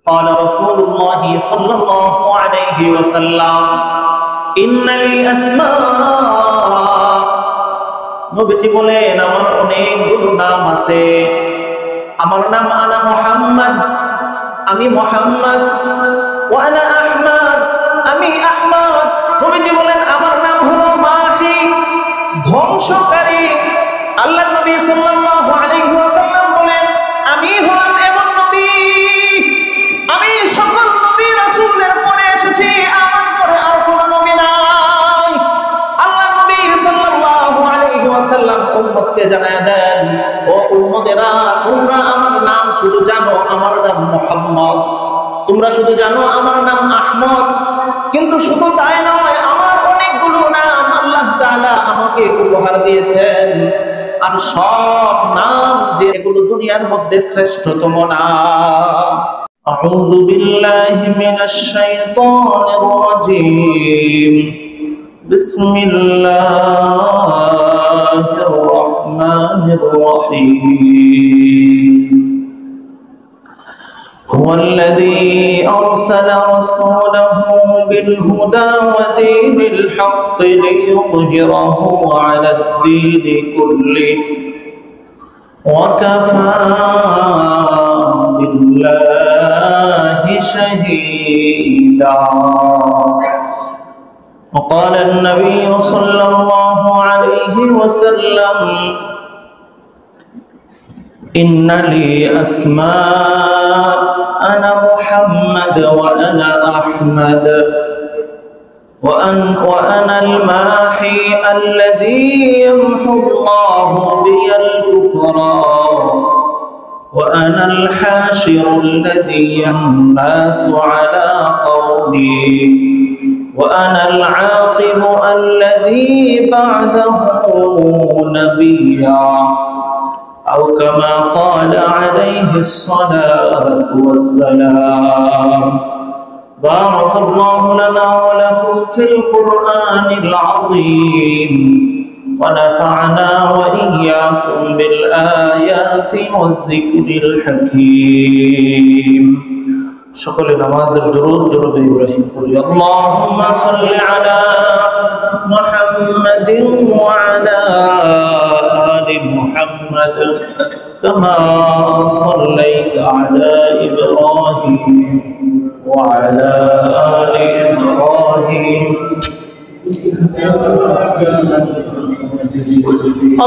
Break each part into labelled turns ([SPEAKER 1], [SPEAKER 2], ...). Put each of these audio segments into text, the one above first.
[SPEAKER 1] قال رسول الله صلى الله عليه وسلم إن لي أسماء নবীজি বলেন আমার অনেকগুলো নাম আছে। আমার নাম আনা মুহাম্মদ, আমি মুহাম্মদ। ওয়া আনা আহমদ, আমি আহমদ। নবীজি বলেন আমার নাম হলো মাহি, ধ্বংসকারী। আল্লাহর নবী সাল্লাল্লাহু আলাইহি ওয়াসাল্লাম বলেন আমি হলাম এমন নবী, আমি সকল নবী রাসূলের পরে এসেছি, আমার পরে আর কোনো নবী নাই। আল্লাহর নবী সাল্লাল্লাহু আলাইহি ওয়াসাল্লাম উম্মতকে জানায় দেন, ও উম্মতেরা, তোমরা আমার নাম শুধু জানো আমার নাম মুহাম্মদ, তোমরা শুধু জানো আমার নাম আহমদ, কিন্তু শুধু তাই নয়, আমার অনেকগুলো নাম আল্লাহ তাআলা আমাকে উপহার দিয়েছেন। আর সব নাম যে এগুলো দুনিয়ার মধ্যে শ্রেষ্ঠতম নাম। আউযু বিল্লাহি মিনাশ শাইতানির রাজীম। বিসমিল্লাহির রহমানির রহিম। هو الذي أرسل رسوله بالهدى ودين الحق ليظهره على الدين كله وكفى بالله شهيدا. وقال النبي صلى الله عليه وسلم إن لي أسماء أنا محمد وأنا أحمد وأنا الماحي الذي يمحو الله بي الكفر وأنا الحاشر الذي الناس على قومي وأنا العاقب الذي بعده نبيا أو كما قال عليه الصلاة والسلام. بارك الله لنا ولكم في القرآن العظيم ونفعنا وإياكم بالآيات والذكر الحكيم. সকলে নামাজের দরুদ ইব্রাহিম পড়ি। আল্লাহুম্মা সাল্লি আলা মুহাম্মাদিন ওয়া আলা আলি মুহাম্মাদ কামা সাল্লাইতা আলা ইব্রাহিম ওয়া আলা আলি ইব্রাহিম।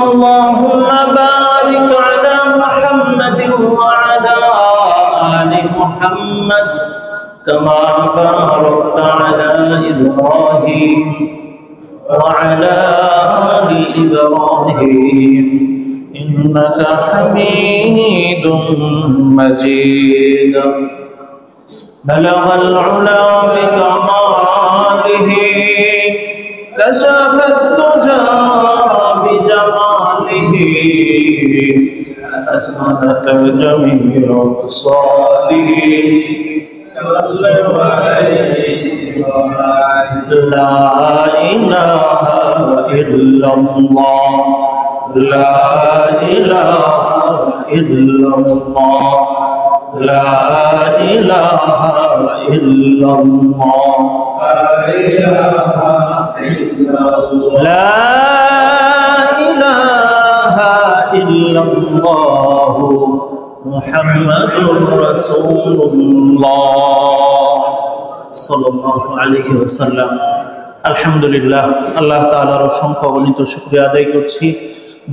[SPEAKER 1] اللهم بارك على محمد وعلى آل محمد كما باركت على إبراهيم وعلى آل إبراهيم إنك حميد مجيد. بلغ العلا بكماله كشف الدجى بجماله أسمت جميع خصاله لا إله إلا الله لا إله إلا الله لا إله إلا الله لا إله إلا الله محمد رسول الله صلى الله عليه وسلم. আলহামদুলিল্লাহ, আল্লাহ তাআলার অসংখ্য অগণিত শুকরিয়া আদায় করছি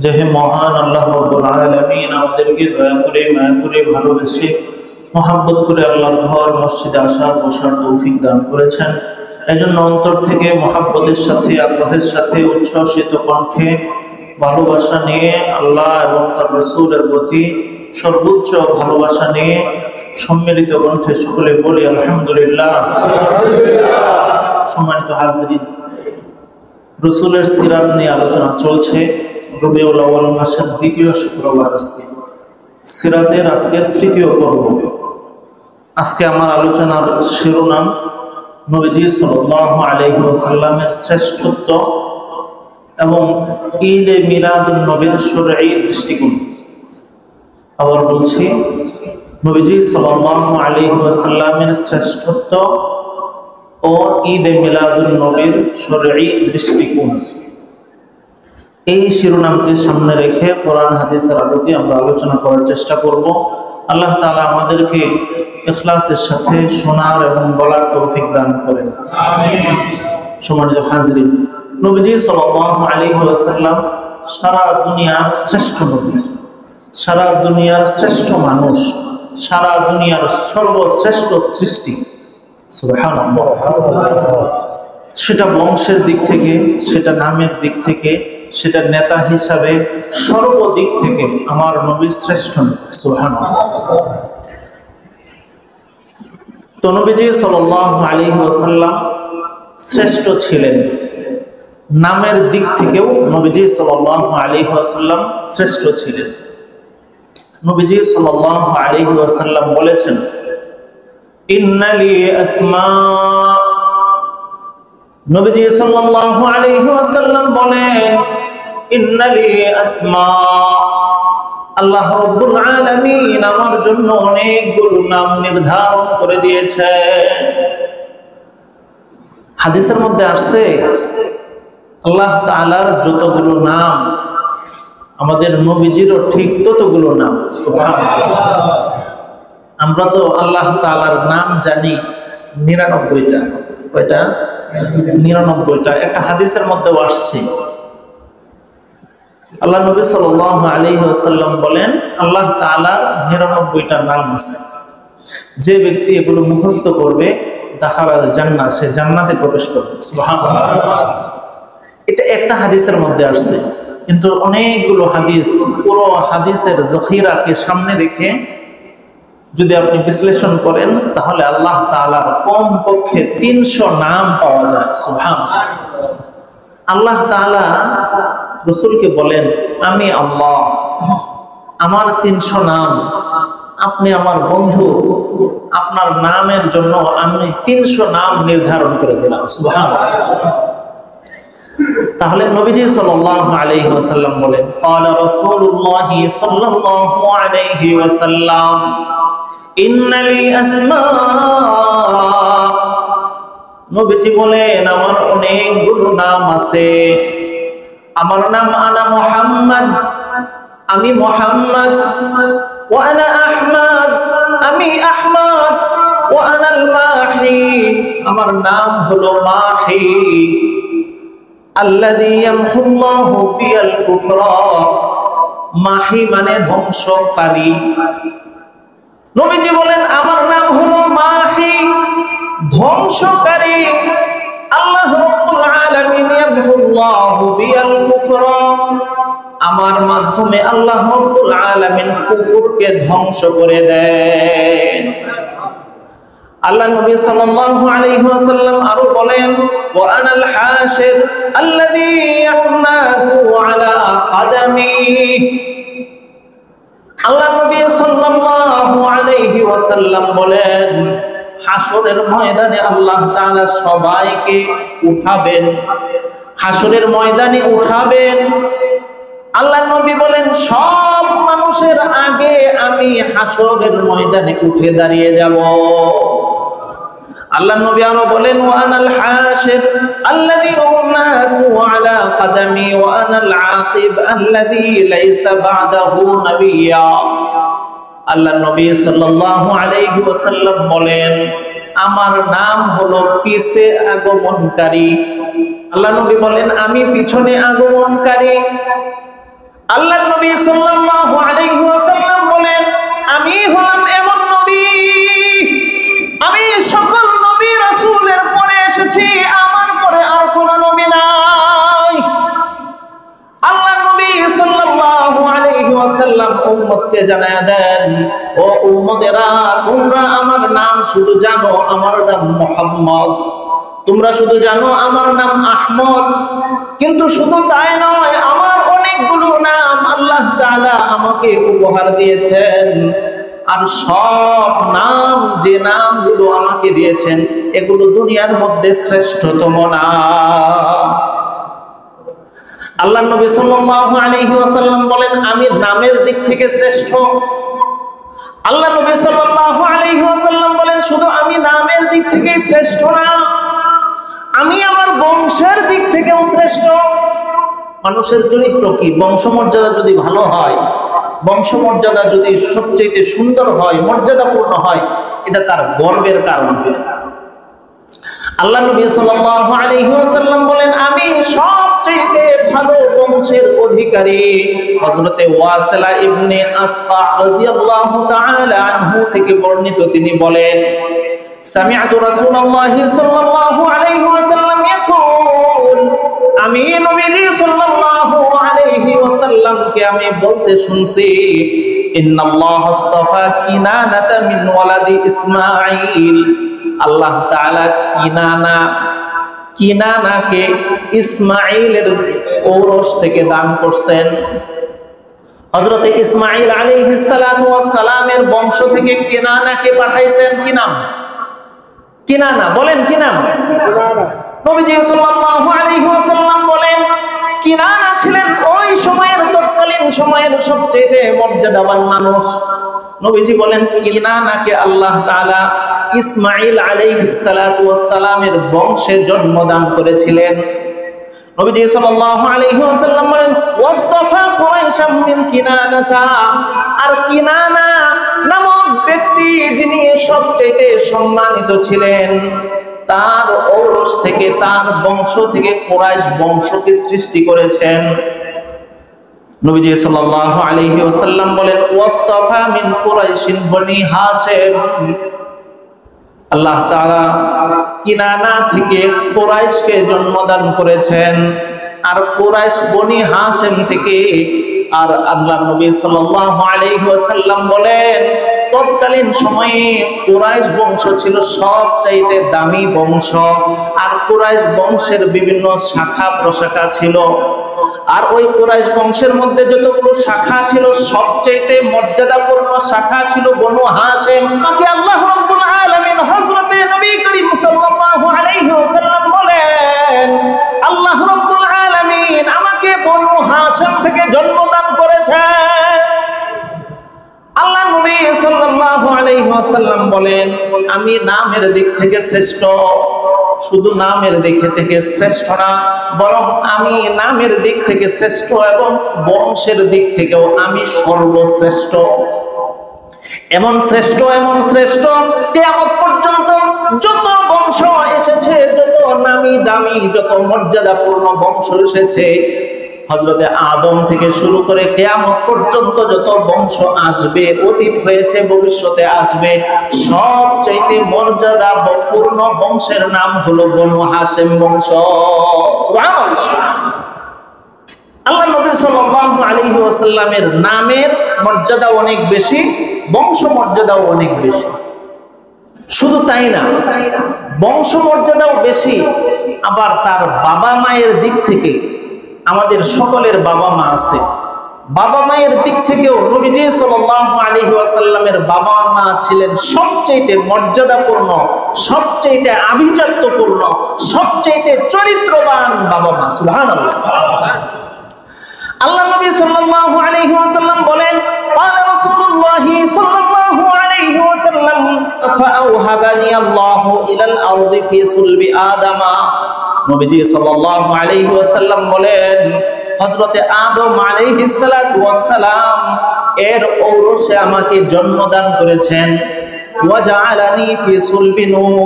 [SPEAKER 1] যে হে মহান আল্লাহ রাব্বুল আলামিন আমাদেরকে দয়া করে মায়া করে ভালোবেসে মহব্বত করে আল্লাহর ঘর মসজিদে আসার বসার তৌফিক দান করেছেন। এজন্য অন্তর থেকে মহব্বতের সাথে আগ্রহের সাথে উচ্ছ্বসিত কণ্ঠে ভালোবাসা নিয়ে আল্লাহ এবং তার রাসূলের প্রতি সর্বোচ্চ ভালোবাসা নিয়ে সম্মিলিত কণ্ঠে সকলে বলি আলহামদুলিল্লাহ। সম্মানিত হাজিরিন, রাসূলের সিরাত নিয়ে আলোচনা চলছে। রবিউল আউয়াল মাসের দ্বিতীয় শুক্রবার আজকে, সিরাতের আজকের তৃতীয় পর্ব। আজকে আমার আলোচনার শিরোনাম নবীজি সাল্লাল্লাহু আলাইহি ওয়াসাল্লামের শ্রেষ্ঠত্ব এবং ঈদে মিলাদুন নবীর শরঈ দৃষ্টিকোণ। আবার বলছি, নবীজি সাল্লাল্লাহু আলাইহি ওয়াসাল্লামের শ্রেষ্ঠত্ব ও ঈদে মিলাদুন নবীর শরঈ দৃষ্টিকোণ, এই শিরোনামকে সামনে রেখে কোরআন হাদিসের আলোকে আমরা আলোচনা করার চেষ্টা করব। আল্লাহ তাআলা আমাদেরকে ইখলাসের সাথে শোনার এবং বলার তৌফিক দান করেন, আমিন। সম্মানিত হাজিরিন, নবীজি সাল্লাল্লাহু আলাইহি ওয়াসাল্লাম সারা দুনিয়ার শ্রেষ্ঠ নবী, সারা দুনিয়ার শ্রেষ্ঠ মানুষ, সারা দুনিয়ার সর্বশ্রেষ্ঠ সৃষ্টি। সুবহানাল্লাহ। সেটা বংশের দিক থেকে, সেটা নামের দিক থেকে, সেটা নেতা হিসাবে, সর্বদিক থেকে আমার নবী শ্রেষ্ঠ। সুবহানাল্লাহ। তো নবীজি সাল্লাল্লাহু আলাইহি ওয়াসাল্লাম শ্রেষ্ঠ ছিলেন, নামের দিক থেকেও নবীজি সাল্লাল্লাহু আলাইহি ওয়াসাল্লাম শ্রেষ্ঠ ছিলেন। নবীজি সাল্লাল্লাহু আলাইহি ওয়াসাল্লাম বলেছেন, ইন্নালি আসমা। নবীজি সাল্লাল্লাহু আলাইহি ওয়াসাল্লাম বলেন, ইন্নালি আসমা, আল্লাহ রাব্বুল আলামিন আমার জন্য অনেকগুলো নাম নির্ধারণ করে দিয়েছেন। হাদিসের মধ্যে আসছে আল্লাহ তাআলার যতগুলো নাম, আমাদের নবীজিরও ঠিক ততগুলো নাম। সুবহানাল্লাহ। আমরা তো আল্লাহ তাআলার নাম জানি 99টা। কয়টা? 99টা। একটা হাদিসের মধ্যে আসছে, আল্লাহ নবী সাল্লাল্লাহু আলাইহি ওয়াসাল্লাম বলেন, আল্লাহ তাআলার 99টা নাম আছে, যে ব্যক্তি এগুলো মুখস্থ করবে দাখালাল জান্নাহ, সে জান্নাতে প্রবেশ করবে। সুবহানাল্লাহ। এটা একটা হাদিসের মধ্যে আসছে, কিন্তু অনেকগুলো হাদিস, পুরো হাদিসের জখিরাকে সামনে রেখে যদি আপনি বিশ্লেষণ করেন, তাহলে আল্লাহ তাআলার কমপক্ষে 300 নাম পাওয়া যায়। সুবহানাল্লাহ। আল্লাহ তাআলা রাসূলকে বলেন, আমি আল্লাহ, আমার 300 নাম, আপনি আমার বন্ধু, আপনার নামের জন্য আমি 300 নাম নির্ধারণ করে দিলাম। সুবহানাল্লাহ। তাহলে নবীজি সাল্লাল্লাহু আলাইহি ওয়াসাল্লাম বলেন, ক্বালা রাসূলুল্লাহ সাল্লাল্লাহু আলাইহি ওয়াসাল্লাম, ইন্নালি আসমা। নবীজি বলেন, আমার অনেকগুলো নাম আছে। আমার নাম আনা মুহাম্মদ, আমি মুহাম্মদ। ওয়া আনা আহমদ, আমি আহমদ। ওয়া আনাল মাহি, আমার নাম হলো মাহি। আল্লাযী ইয়ামহুল্লাহু বিল কুফরা, মাহি মানে ধ্বংসকারী। নবীজি বলেন, আমার নাম হলো মাহি, ধ্বংসকারী। আল্লাহ রাব্বুল আলামিন ইয়ামহুল্লাহু বিল কুফরা, আমার মাধ্যমে আল্লাহ রাব্বুল আলামিন কুফরকে ধ্বংস করে দেন। আল্লাহ নবী সাল্লাল্লাহু আলাইহি ওয়াসাল্লাম আরো বলেন, ওয়া আনাল হাশির আল্লাযী ইয়াহনাসু আলা কাদামি। আল্লাহ নবী সাল্লাল্লাহু আলাইহি ওয়াসাল্লাম বলেন, হাসরের ময়দানে আল্লাহ তাআলা সবাইকে উঠাবেন, হাসরের ময়দানে উঠাবেন। আল্লাহ নবী বলেন, সব মানুষের আগে আমি হাসরের ময়দানে উঠে দাঁড়িয়ে যাব। আল্লাহ নবী আরো বলেন, ওয়া আনাল হাশির আল্লাযী ইয়াহনাসু আলা কাদামি ওয়া আনাল আকিব আল্লাযী লাইসা বা'দাহু নাবিয়্যা। আল্লাহ নবী সাল্লাল্লাহু আলাইহি ওয়াসাল্লাম বলেন, আমার নাম হলো পিছে আগমনকারী। আল্লাহ নবী বলেন, আমি পিছনে আগমনকারী। আল্লাহ নবী সাল্লাল্লাহু আলাইহি ওয়াসাল্লাম বলেন, আমি হলাম এমন নবী, আমি সকল নবী রাসূলের পরে এসেছি, আমার পরে আর কোন নবী নাই। আল্লাহ নবী সাল্লাল্লাহু আলাইহি ওয়াসাল্লাম উম্মতকে জানায়া দেন, ও উম্মতেরা, তোমরা আমার নাম শুধু জানো, আমার নাম মুহাম্মদ। তোমরা শুধু জানো আমার নাম আহমদ, কিন্তু শুধু তাই নয়, আমার অনেকগুলো নাম আল্লাহ তাআলা আমাকে উপহার দিয়েছেন। আর সব নাম, যে নামগুলো আমাকে দিয়েছেন, এগুলো দুনিয়ার মধ্যে শ্রেষ্ঠতম নাম। আল্লাহ নবী সাল্লাল্লাহু আলাইহি ওয়াসাল্লাম বলেন, আমি নামের দিক থেকে শ্রেষ্ঠ, আল্লাহ নবী সাল্লাল্লাহু আলাইহি ওয়াসাল্লাম বলেন, শুধু আমি নামের দিক থেকে শ্রেষ্ঠ না, আমি আমার বংশের দিক থেকেও শ্রেষ্ঠ। মানুষের চরিত্র কি? বংশমর্যাদা যদি ভালো হয়, বংশমর্যাদা যদি সবচেয়ে সুন্দর হয়, মর্যাদাপূর্ণ হয়, এটা তার গর্বের কারণ। আল্লাহ নবী সাল্লাল্লাহু আলাইহি ওয়াসাল্লাম বলেন, আমি সবচেয়ে ভালো বংশের অধিকারী। হযরতে ওয়াসিলা ইবনে আসকা রাদিয়াল্লাহু তাআলা আনহু থেকে বর্ণিত, তিনি বলেন, সামিআতু রাসূলুল্লাহি সাল্লাল্লাহু আলাইহি ওয়াসাল্লাম ইয়াকুল, আমি নবীজি সাল্লাল্লাহু আলাইহি ওয়াসাল্লামকে আমি বলতে শুনছি, ইন্নাল্লাহ আস্তাফা কিনানাতা মিন ওয়ালাদি ইসমাঈল, আল্লাহ তাআলা কিনানাকে ইসমাঈলের ঔরস থেকে দান করছেন। হযরত ইসমাঈল আলাইহিস সালাতু ওয়াস সালামের বংশ থেকে কিনানাকে পাঠাইছেন। কি নাম? কিনানা। বলেন কি নাম? কিনানা। নবীজি সাল্লাল্লাহু আলাইহি ওয়াসাল্লাম বলেন, কিনানা ছিলেন ওই সময়ের, তৎকালীন সময়ের সবচেয়ে মর্যাদাবান মানুষ। নবীজি বলেন, কিনানাকে আল্লাহ তাআলা ইসমাঈল আলাইহিস সালাতু ওয়াস সালামের বংশে জন্মদান করেছিলেন। নবীজি সাল্লাল্লাহু আলাইহি ওয়াসাল্লাম বলেন, ওয়াসতাফা কুরাইশাম মিন কিনানাতা, আর কিনানা নামক ব্যক্তি যিনি সবচেয়ে সম্মানিত ছিলেন, তার ঔরস থেকে, তার বংশ থেকে কুরাইশ বংশকে সৃষ্টি করেছেন। নবীজি সাল্লাল্লাহু আলাইহি ওয়াসাল্লাম বলেন, ওয়াসতাফা মিন কুরাইশিন বনি হাশিম, আল্লাহ তাআলা কিনানা থেকে কুরাইশকে জন্মদান করেছেন। আর কুরাইশ বনি হাশিম থেকে, আর আল্লাহ নবী সাল্লাল্লাহু আলাইহি ওয়াসাল্লাম বলেন, তৎকালীন সময়ে কুরাইশ বংশ ছিল সবচাইতে দামি বংশ। আর কুরাইশ বংশের বিভিন্ন শাখা প্রশাখা ছিল। আর ওই কুরাইশ বংশের মধ্যে যতগুলো শাখা ছিল, সবচাইতে মর্যাদাপূর্ণ শাখা ছিল বনু হাশিম। তাকে আল্লাহ রাব্বুল আলামিন হযরতে নবী করিম সাল্লাল্লাহু আলাইহি ওয়াসাল্লাম বলেন, আল্লাহ রাব্বুল আলামিন আমাকে বনু হাশিম থেকে জন্মদান করেছেন। আল্লাহ নবী সাল্লাল্লাহু আলাইহি ওয়াসাল্লাম বলেন, আমি নামের দিক থেকে শ্রেষ্ঠ। শুধু নামের দিক থেকে শ্রেষ্ঠ না, বরং আমি নামের দিক থেকে শ্রেষ্ঠ এবং বংশের দিক থেকেও আমি সর্বশ্রেষ্ঠ। এমন শ্রেষ্ঠ, এমন শ্রেষ্ঠ, কিয়ামত পর্যন্ত যত বংশ এসেছে, যত নামি দামি, যত মর্যাদাপূর্ণ বংশ এসেছে, হযরতে আদম থেকে শুরু করে কিয়ামত পর্যন্ত যত বংশ আসবে, অতীত হয়েছে, ভবিষ্যতে আসবে, সবচাইতে মর্যাদাপূর্ণ বংশের নাম হলো বনু হাশিম বংশ। সুবহানাল্লাহ। আল্লাহ নবী সাল্লাল্লাহু আলাইহি ওয়াসাল্লামের নামের মর্যাদা অনেক বেশি, বংশ মর্যাদাও অনেক বেশি। শুধু তাই না, বংশ মর্যাদাও বেশি, আবার তার বাবা মায়ের দিক থেকে, আমাদের সকলের বাবা মা আছে, বাবা মায়ের দিক থেকেও নবীজি সাল্লাল্লাহু আলাইহি ওয়াসাল্লামের বাবা মা ছিলেন সবচেয়ে মর্যাদাপূর্ণ, সবচেয়ে আভিজাত্যপূর্ণ, সবচেয়ে চরিত্রবান বাবা মা। সুবহানাল্লাহ। আল্লাহ নবী সাল্লাল্লাহু আলাইহি ওয়াসাল্লাম বলেন, ক্বালা রাসূলুল্লাহ সাল্লাল্লাহু আলাইহি ওয়াসাল্লাম, ফাআওহাবানি আল্লাহু ইলাল আরদি ফি সুলবি আদামা। নবীজি সাল্লাল্লাহু আলাইহি ওয়াসাল্লাম বলেন, হযরতে আদম আলাইহিস সালাতু ওয়াস সালাম এর ঔরসে আমাকে জন্মদান করেছেন। ওয়া জাআলানি ফি সুলবি নূহ,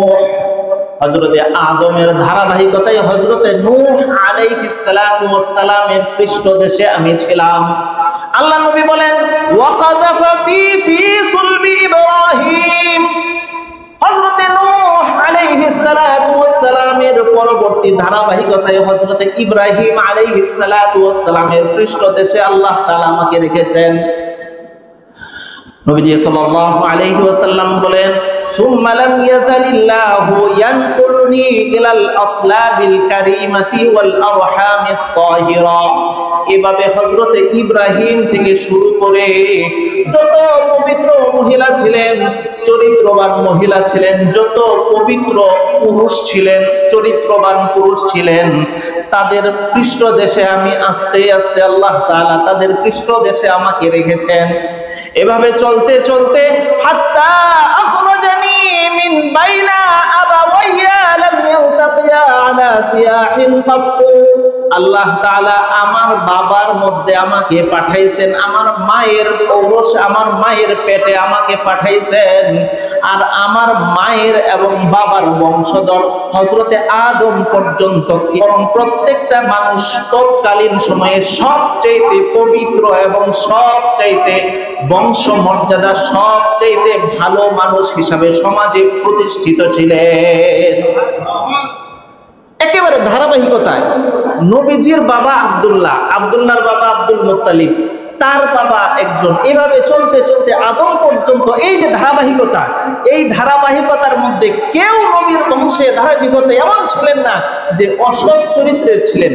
[SPEAKER 1] হযরতে আদমের ধারাবাহিকতায় হযরতে নূহ আলাইহিস সালাতু ওয়াস সালামের পৃষ্ঠদেশে আমি ছিলাম। আল্লাহ নবী বলেন, ওয়া কাযাফা ফি সুলবি ইব্রাহিম, হযরতে নূহ আলাইহিস সালাতু ওয়াস সালামের পরবর্তী ধারাবাহিকতায় হযরতে ইব্রাহিম আলাইহিস সালাতু ওয়াস সালামের পৃষ্ঠদেশে আল্লাহ তাআলা আমাকে রেখেছেন। নবীজি সাল্লাল্লাহু আলাইহি ওয়াসাল্লাম বলেন, সুম্মা লাম ইয়াজালিল্লাহু ইয়ানকুলনি ইলাল আসলাবিল কারীমাতি ওয়াল আরহামিত তাহিরা। এভাবে হযরতে ইব্রাহিম থেকে শুরু করে যত পবিত্র মহিলা ছিলেন, চরিত্রবান মহিলা ছিলেন, যত পবিত্র পুরুষ ছিলেন, চরিত্রবান পুরুষ ছিলেন, তাদের পৃষ্ঠদেশে আমি আস্তে আস্তে আল্লাহ তাআলা তাদের পৃষ্ঠদেশে আমাকে রেখেছেন। এভাবে চলতে চলতে হাত্তা আখরাজানি মিন বাইনা আবাওয়াইয়া লাম ইয়ালতাকিয়া আলা সিয়াহিন কাত্তু। আল্লাহ তাআলা আমার বাবার মধ্যে আমাকে পাঠাইছেন, আমার মায়ের ঔরস, আমার মায়ের পেটে আমাকে পাঠাইছেন। আর আমার মায়ের এবং বাবার বংশধর হযরতে আদম পর্যন্ত, কারণ প্রত্যেকটা মানুষ তৎকালীন সময়ে সবচাইতে পবিত্র এবং সবচাইতে বংশমর্যাদা সবচাইতে ভালো মানুষ হিসাবে সমাজে প্রতিষ্ঠিত ছিলেন। একেবারে ধারাবাহিকতায় নবীজির বাবা আব্দুল্লাহ, আব্দুল্লাহর বাবা আব্দুল মুত্তালিব, তার বাবা একজন, এভাবে চলতে চলতে আদম পর্যন্ত এই যে ধারাবাহিকতা, এই ধারাবাহিকতার মধ্যে কেউ নবীর বংশে ধারাবাহিকতা এমন ছিলেন না যে অসৎ চরিত্রের ছিলেন।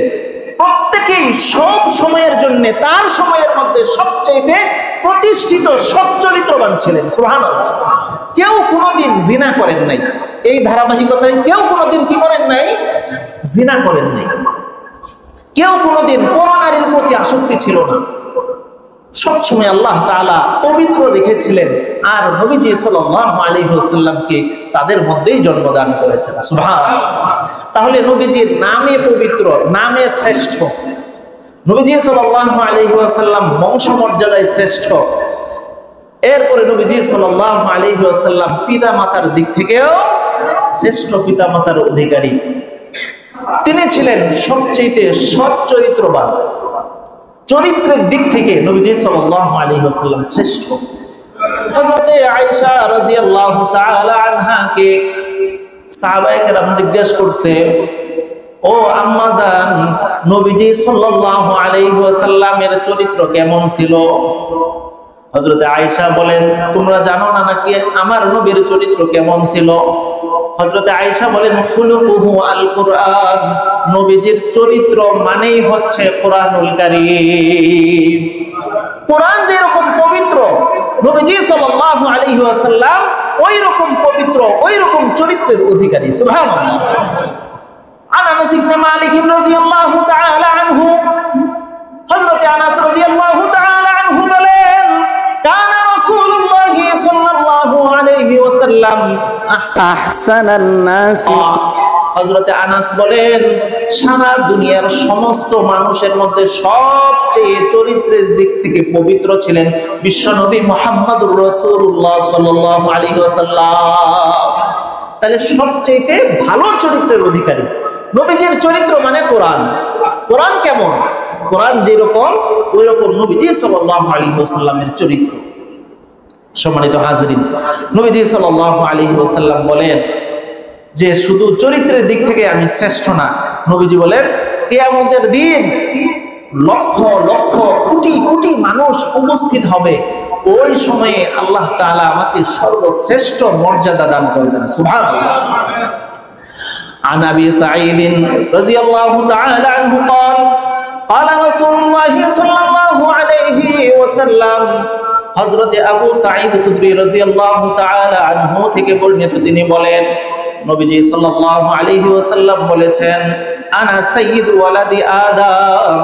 [SPEAKER 1] প্রত্যেকেই সব সময়ের জন্য তার সময়ের মধ্যে সবচেয়ে প্রতিষ্ঠিত সৎ চরিত্রবান ছিলেন। সুবহানাল্লাহ। কেউ কোনোদিন জিনা করেন নাই, এই ধারাবাহিকতায় কেউ কোনোদিন কি করেন নাই? জিনা করেন নাই। কেউ কোনোদিন পরনারীর প্রতি আসক্তি ছিল না। সবসময় আল্লাহ তাআলা পবিত্র রেখেছিলেন আর নবীজি সাল্লাল্লাহু আলাইহি ওয়াসাল্লামকে তাদের মধ্যেই জন্মদান করেছেন। সুবহানাল্লাহ। তাহলে নবীজির নামে পবিত্র, নামে শ্রেষ্ঠ, নবীজি সাল্লাল্লাহু আলাইহি ওয়াসাল্লাম বংশমর্যাদায় শ্রেষ্ঠ। এরপরে নবীজি সাল্লাল্লাহু আলাইহি ওয়াসাল্লাম পিতা মাতার দিক থেকেও শ্রেষ্ঠ পিতা মাতার অধিকারী। তিনি ছিলেন সবচেয়ে সৎ চরিত্রবান। চরিত্রের দিক থেকে নবীজি সাল্লাল্লাহু আলাইহি ওয়াসাল্লাম শ্রেষ্ঠ। হযরতে আয়েশা রাদিয়াল্লাহু তাআলা আনহাকে সাহাবায়ে কেরাম জিজ্ঞেস করছে, ও আম্মা জান, নবীজি সাল্লাল্লাহু আলাইহি ওয়াসাল্লামের চরিত্র কেমন ছিল? হযরতে আয়েশা বলেন, তোমরা জানো না নাকি আমার নবীর চরিত্র কেমন ছিল? হযরতে আয়েশা বলেন, খুলুকুহু আল কুরআন, নবীজির চরিত্র মানেই হচ্ছে কোরআনুল কারীম। কোরআন যেরকম পবিত্র, নবীজি সাল্লাল্লাহু আলাইহি ওয়াসাল্লাম ওই রকম পবিত্র, ওই রকম চরিত্রের অধিকারী। সুবহানাল্লাহ। আনাস ইবনে মালিক রাদিয়াল্লাহু তাআলা আনহু, হযরতে আনাস রাদিয়াল্লাহু তাআলা আনহু বলেন, কানা রাসূলুল্লাহ সাল্লাল্লাহু আলাইহি ওয়াসাল্লাম আহসানান নাস। হযরতে আনাস বলেন, সারা দুনিয়ার সমস্ত মানুষের মধ্যে সবচেয়ে চরিত্রের দিক থেকে পবিত্র ছিলেন বিশ্বনবী মুহাম্মদুর রাসূলুল্লাহ সাল্লাল্লাহু আলাইহি ওয়াসাল্লাম। তাহলে সবচেয়ে ভালো চরিত্রের অধিকারী নবীজির চরিত্র মানে কোরআন। কোরআন কেমন? কোরআন যেরকম ওই রকম নবীজি সাল্লাল্লাহু আলাইহি ওয়াসাল্লামের চরিত্র। সম্মানিত হাজিরিন, নবীজি সাল্লাল্লাহু আলাইহি ওয়াসাল্লাম বলেন যে শুধু চরিত্রের দিক থেকে আমি শ্রেষ্ঠ না। নবীজি বলেন, কিয়ামতের দিন লক্ষ লক্ষ কোটি কোটি মানুষ উপস্থিত হবে, ওই সময়ে আল্লাহ তাআলা আমাকে সর্বশ্রেষ্ঠ মর্যাদা দান করবেন। সুবহানাল্লাহ। عن أبي سعيد رضي الله تعالى عنه قال قال رسول الله صلى الله عليه وسلم। হযরতে আবু সাঈদ খুদরী রাদিয়াল্লাহু তাআলা আনহু থেকে বর্ণিত, তিনি বলেন, নবীজি সাল্লাল্লাহু আলাইহি ওয়াসাল্লাম বলেছেন, আনা সাইয়্যিদু ওয়ালাদি আদম।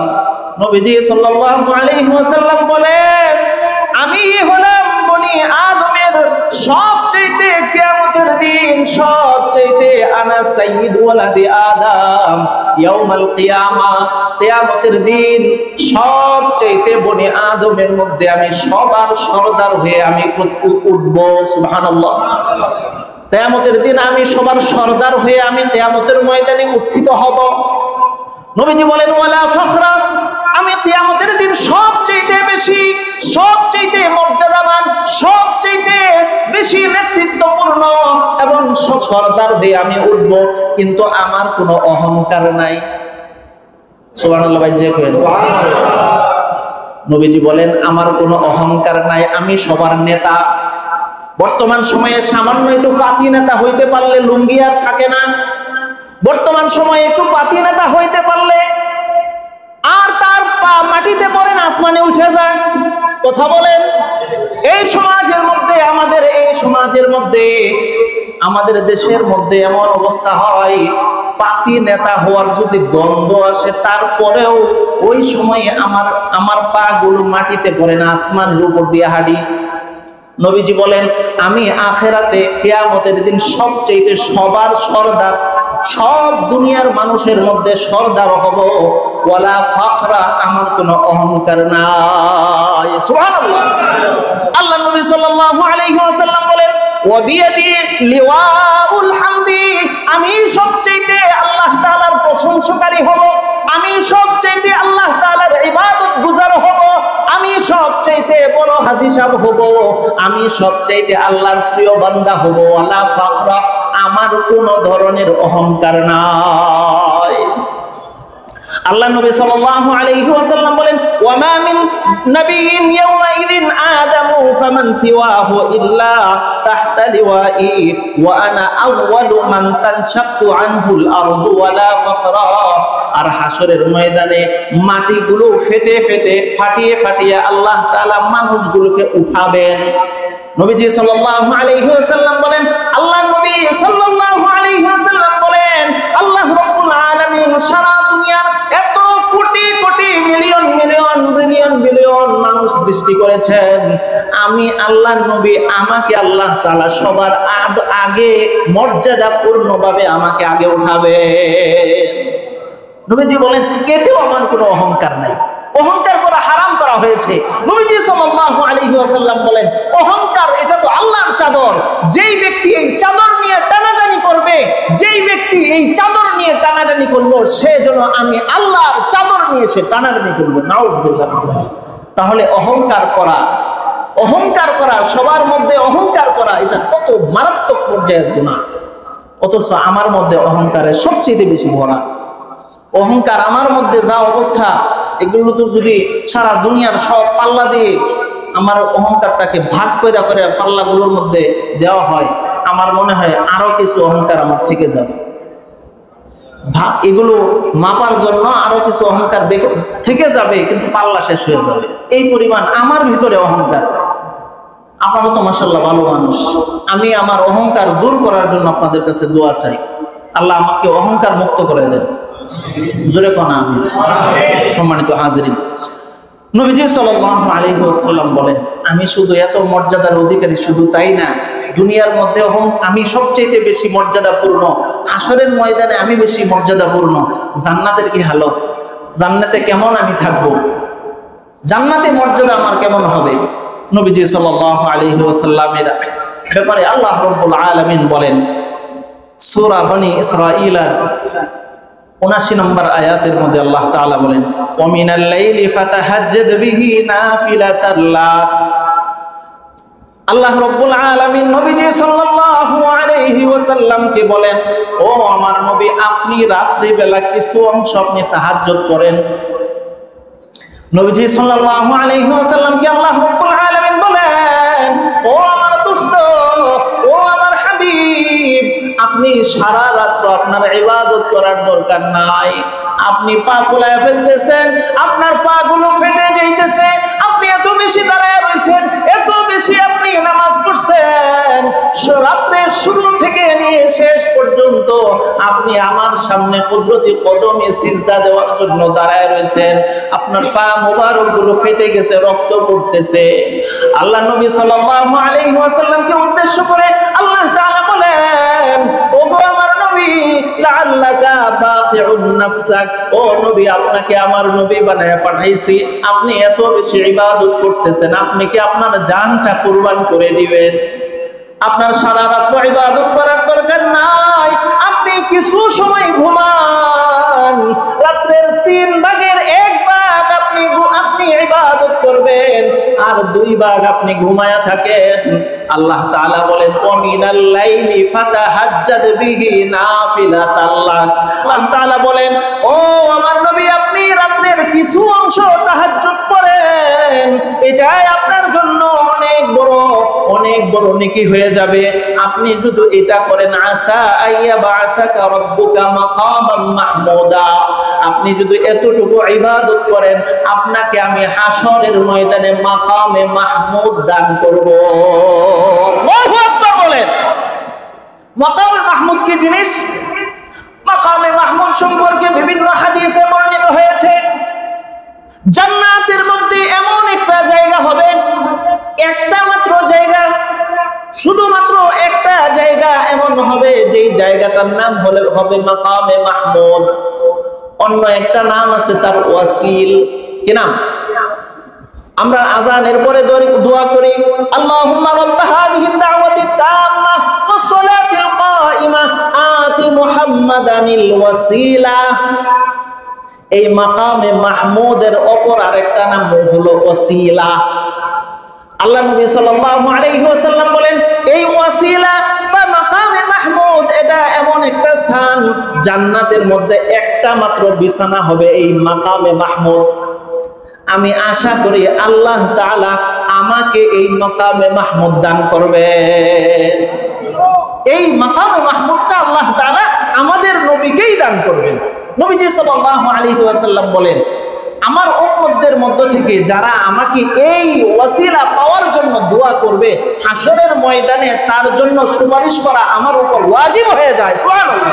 [SPEAKER 1] নবীজি সাল্লাল্লাহু আলাইহি ওয়াসাল্লাম বলেন, আমি হলাম বনি আদমের সবচেয়ে কিয়ামতের দিন সবচেয়ে আনা সাইয়্যিদু ওয়ালাদি আদম ইয়াউমাল কিয়ামা। কিয়ামতের দিন সবচেয়ে বনি আদমের মধ্যে আমি সবার সরদার হয়ে আমি উঠব। সুবহানাল্লাহ। কিয়ামতের দিন আমি সবার সরদার হয়ে আমি কিয়ামতের ময়দানে উত্থিত হব। নবীজি বলেন, ওয়ালা ফখরা, আমি কিয়ামতের দিন সবচেয়ে বেশি, সবচেয়ে মর্যাদাবান, সবচেয়ে বেশি নেতৃত্বপূর্ণ এবং সরদার হয়ে আমি উঠব, কিন্তু আমার কোনো অহংকার নাই। সুবহানাল্লাহ। ভাই যে করেন নবীজি বলেন, আমার কোনো অহংকার নাই, আমি সবার নেতা। বর্তমান সময়ে সামান্য একটু পাতি নেতা হইতে পারলে লুঙ্গি আর থাকে না। বর্তমান সময়ে একটু পাতি নেতা হইতে পারলে আর তার পা মাটিতে পড়ে না, আসমানে উঠে যায়। কথা বলেন, এই সমাজের মধ্যে, আমাদের দেশের মধ্যে এমন অবস্থা হয়, পাতি নেতা হওয়ার যদি গন্ধ আসে তারপরেও ওই সময়ে আমার পা গুলো মাটিতে পড়ে না, আসমানের উপর দিয়ে হাঁটি। নবীজি বলেন, আমি আখেরাতে কিয়ামতের দিন সবচেয়ে সবার সরদার, সব দুনিয়ার মানুষের মধ্যে সরদার হব, ওয়ালা ফাখরা, আমার কোনো অহংকার নাই। সুবহানাল্লাহ। আল্লাহ নবী সাল্লাল্লাহু আলাইহি ওয়াসাল্লাম বলেন, ওয়া বিয়াদি লিওয়াউল হামদি, আমি সবচেয়ে আল্লাহ তাআলার প্রশংসাকারী হব, আমি সবচেয়ে আল্লাহ তাআলার ইবাদত গুজার হব, আমি সবচেয়ে বড় হাজী সাহেব হব, আমি সবচেয়ে আল্লাহর প্রিয় বান্দা হব। ওয়ালা ফাখরা, আমার কোন ধরনের অহংকার নাই। আল্লাহ নবী সাল্লাল্লাহু আলাইহি ওয়াসাল্লাম বলেন, ওয়া মা মিন নাবিয়্যিন ইয়াওমাইযিন আদামু ফামান সিওয়াহু ইল্লা তাহতা লিওয়াই ওয়া আনা আউয়ালু মান তানশাক্কু আনহুল আরদু ওয়ালা ফাখরা। আর হাসরের ময়দানে মাটিগুলো ফাটিয়ে আল্লাহ তাআলা মানুষগুলোকে উঠাবেন। নবীজি সাল্লাল্লাহু আলাইহি ওয়াসাল্লাম বলেন, আল্লাহ নবী সাল্লাল্লাহু আলাইহি ওয়াসাল্লাম বলেন, আল্লাহ রাব্বুল আলামিন সারা দুনিয়ার এত কোটি কোটি মিলিয়ন মানুষ সৃষ্টি করেছেন, আমি আল্লাহ নবী, আমাকে আল্লাহ তাআলা সবার আগে মর্যাদাপূর্ণভাবে আমাকে আগে উঠাবেন। নবীজি বলেন, এতেও আমার কোনো অহংকার নাই, অহংকার করা হারাম করা হয়েছে। নবীজি সাল্লাল্লাহু আলাইহি ওয়াসাল্লাম বলেন, অহংকার এটা তো আল্লাহর চাদর, যেই ব্যক্তি এই চাদর নিয়ে টানাটানি করবে, করলো, সে যেন আমি আল্লাহর চাদর নিয়ে সে টানাটানি করবো। নাউযুবিল্লাহ। তাহলে অহংকার করা সবার মধ্যে অহংকার করা, এটা কত মারাত্মক পর্যায়ের গুনাহ। অথচ আমার মধ্যে অহংকারের সবচেয়ে বেশি ভরা। অহংকার আমার মধ্যে যা অবস্থা, এগুলো তো যদি সারা দুনিয়ার সব পাল্লা দিয়ে আমার অহংকারটাকে ভাগ করে পাল্লাগুলোর মধ্যে দেওয়া হয়, আমার মনে হয় আরো কিছু অহংকার আমার থেকে যাবে। এগুলো মাপার জন্য আরো কিছু অহংকার থেকে যাবে, কিন্তু পাল্লা শেষ হয়ে যাবে। এই পরিমাণ আমার ভিতরে অহংকার। আপনারা তো মাশাআল্লাহ ভালো মানুষ। আমি আমার অহংকার দূর করার জন্য আপনাদের কাছে দোয়া চাই, আল্লাহ আমাকে অহংকার মুক্ত করে দেন। জোরে কোন আমিন। সম্মানিত হাজিরিন, নবীজি সাল্লাল্লাহু আলাইহি ওয়াসাল্লাম বলেন, আমি শুধু এত মর্যাদার অধিকারী, শুধু তাই না, দুনিয়ার মধ্যে আমি সবচেয়ে বেশি মর্যাদাপূর্ণ, হাসরের ময়দানে আমি বেশি মর্যাদাপূর্ণ। জান্নাতের কি হালত, জান্নাতে কেমন আমি থাকবো, জান্নাতে মর্যাদা আমার কেমন হবে? নবীজি সাল্লাল্লাহু আলাইহি ওয়াসাল্লামের ব্যাপারে আল্লাহ রাব্বুল আলামিন বলেন, সূরা বনী ইসরাঈলের ৭৯ নম্বর আয়াতের মধ্যে আল্লাহ তাআলা বলেন, ওয়া মিনাল লাইলি ফাতাহাজ্জাদ বিহি নাফিলাতাল লাক। আল্লাহ রাব্বুল আলামিন নবীজি সাল্লাল্লাহু আলাইহি ওয়াসাল্লামকে বলেন, ও আমার নবী, আপনি রাত্রি বেলা কিছু অংশ আপনি তাহাজ্জুদ করেন। নবীজি সাল্লাল্লাহু আলাইহি ওয়াসাল্লামকে আল্লাহ রাব্বুল আলামিন বলেন, ও আমার দোস্ত, ও আমার হাবিব, আপনি সারা রাত আপনার ইবাদত করার দরকার নাই। আপনি পা ফুলায় ফেলতেছেন, আপনার পা গুলো ফেটে যাইতেছে, আপনি এত বেশি দাঁড়ায় রয়েছেন, এত বেশি আপনি নামাজ পড়ছেন, রাত্রের শুরু থেকে নিয়ে শেষ পর্যন্ত আপনি আমার সামনে কুদরতি কদমে সিজদা দেওয়ার জন্য দাঁড়ায় রয়েছেন, আপনার পা মোবারক গুলো ফেটে গেছে, রক্ত পড়তেছে। আল্লাহ নবী সাল্লাল্লাহু আলাইহি ওয়াসাল্লামকে উদ্দেশ্য করে আল্লাহ তাআলা বলেন, ওগো আমার নবী, লাআল্লাকা বাকিউন নাফসাক, ও নবী, আপনাকে আমার নবী বানায়া পাঠাইছি, আপনি এত বেশি ইবাদত করতেছেন, আপনি কি আপনার জানটা কুরবান করে দিবেন? আপনার সারা রাত ইবাদত করার দরকার নাই, আপনি কিছু সময় ঘুমান, রাত্রের 3 ভাগের 1 ভাগ আপনি ইবাদত করবেন, আর 2 ভাগ আপনি ঘুমায়া থাকেন। আল্লাহ তাআলা বলেন, ওয়া মিনাল লাইলি ফাতাহাজ্জাদ বিহি নাফিলাতাল লাক। আল্লাহ তাআলা বলেন, ও আমার নবী, আপনি রাত্রের কিছু অংশ তাহাজ্জুদ পড়েন, এটাই আপনার জন্য অনেক বড় নেকি হয়ে যাবে। আপনি যদি এটা করেন, আসা আইয়া বাসাকা রাব্বুকা মাকামান মাহমুদা, আপনি যদি এতটুকু ইবাদত করেন, আপনাকে আমি হাসরের ময়দানে মাকামে মাহমুদ দান করব। আল্লাহু আকবার বলেন। মাকামে মাহমুদ কি জিনিস? মাকামে মাহমুদ সম্পর্কে বিভিন্ন হাদিসে বর্ণিত হয়েছে। জান্নাতের মধ্যে এমন একটা জায়গা হবে, একটা মাত্র জায়গা, শুধুমাত্র একটা জায়গা এমন হবে যেই জায়গাটার নাম হবে মাকামে মাহমুদ। অন্য একটা নাম আছে তার ওয়াসিল। কি নাম? আমরা আযানের পরে দোয়া করি, আল্লাহুম্মা রাব্ব হাযিহিদ দাওয়াতিত তাম্মা ওয়াস সালাতিল কাইমা আতি মুহাম্মাদানিল ওয়াসিলা। এই মাকামে মাহমুদের অপর আরেকটা নাম হলো ওয়াসিলা। আল্লাহ নবী সাল্লাল্লাহু আলাইহি ওয়াসাল্লাম বলেন, এই ওয়াসিলা বা মাকামে মাহমুদ এটা এমন একটা স্থান, জান্নাতের মধ্যে একটা মাত্র বিছানা হবে এই মাকামে মাহমুদ। আমি আশা করি আল্লাহ তাআলা আমাকে এই মাকামে মাহমুদ দান করবেন। এই মাকামে মাহমুদটা আল্লাহ তাআলা আমাদের নবীকেই দান করবেন। নবীজি সাল্লাল্লাহু আলাইহি ওয়াসাল্লাম বলেন, আমার উম্মতদের মধ্য থেকে যারা আমাকে এই ওয়াসিলা পাওয়ার জন্য দোয়া করবে, হাসরের ময়দানে তার জন্য সুপারিশ করা আমার উপর ওয়াজিব হয়ে যায়। সুবহানাল্লাহ।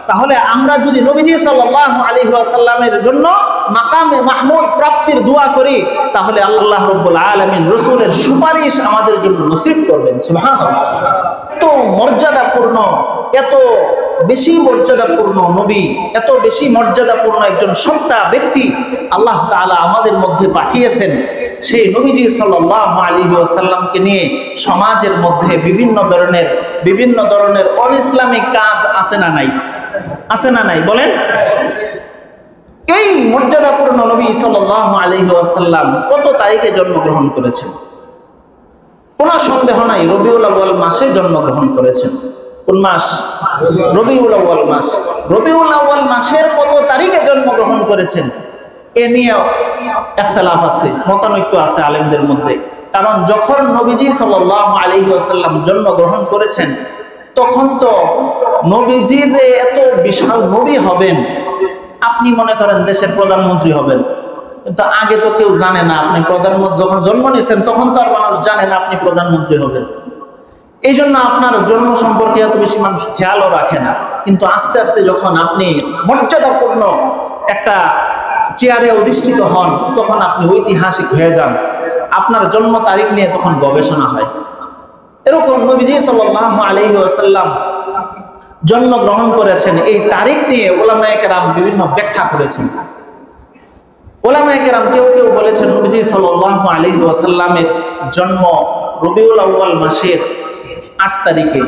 [SPEAKER 1] তাহলে আমরা যদি নবীজি সাল্লাল্লাহু আলাইহি ওয়াসাল্লামের জন্য মাকামে মাহমুদ প্রাপ্তির দোয়া করি, তাহলে আল্লাহ রাব্বুল আলামিন রাসূলের সুপারিশ আমাদের জন্য নসিব করবেন। সুবহানাল্লাহ। এত মর্যাদাপূর্ণ, এত বেশি মর্যাদাপূর্ণ নবী, এত বেশি মর্যাদাপূর্ণ একজন সত্তা ব্যক্তি আল্লাহ তাআলা আমাদের মধ্যে পাঠিয়েছেন। সেই নবীজি সাল্লাল্লাহু আলাইহি ওয়াসাল্লামকে নিয়ে সমাজের মধ্যে বিভিন্ন ধরনের অনইসলামিক কাজ আছে না নাই? আছে না নাই বলেন? এই মর্যাদাপূর্ণ নবী সাল্লাল্লাহু আলাইহি ওয়াসাল্লাম কত তারিখে জন্মগ্রহণ করেছেন? কোনো সন্দেহ নাই রবিউল আউয়াল মাসে জন্মগ্রহণ করেছেন। কোন মাস? রবিউল আউয়াল মাস। রবিউল আউয়াল মাসের কত তারিখে জন্মগ্রহণ করেছেন এ নিয়ে ইখতিলাফ আছে, মতানৈক্য আছে আলেমদের মধ্যে। কারণ যখন নবীজি সাল্লাল্লাহু আলাইহি ওয়াসাল্লাম জন্মগ্রহণ করেছেন, তখন তো নবীজি যে এত বিশাল নবী হবেন, আপনি মনে করেন দেশের প্রধানমন্ত্রী হবেন, কিন্তু আগে তো কেউ জানে না আপনি প্রধানমন্ত্রী। যখন জন্ম নিয়েছেন তখন তো আর মানুষ জানে না আপনি প্রধানমন্ত্রী হবেন। এই জন্য আপনার জন্ম সম্পর্কে এত বেশি মানুষ খেয়ালও রাখে না। কিন্তু আস্তে আস্তে যখন আপনি মর্যাদাপূর্ণ একটা চেয়ারে অধিষ্ঠিত হন, তখন আপনি ঐতিহাসিক হয়ে যান। আপনার জন্ম তারিখ নিয়ে তখন গবেষণা হয়। এরকম নবীজি সাল্লাল্লাহু আলাইহি ওয়াসাল্লাম জন্মগ্রহণ করেছেন, এই তারিখ নিয়ে উলামায়ে কেরাম বিভিন্ন ব্যাখ্যা করেছেন। উলামায়ে কেরাম কেউ বলেছেন নবীজি সাল্লাল্লাহু আলাইহি ওয়াসাল্লামের জন্ম রবিউল আউয়াল মাসের 8 তারিখে,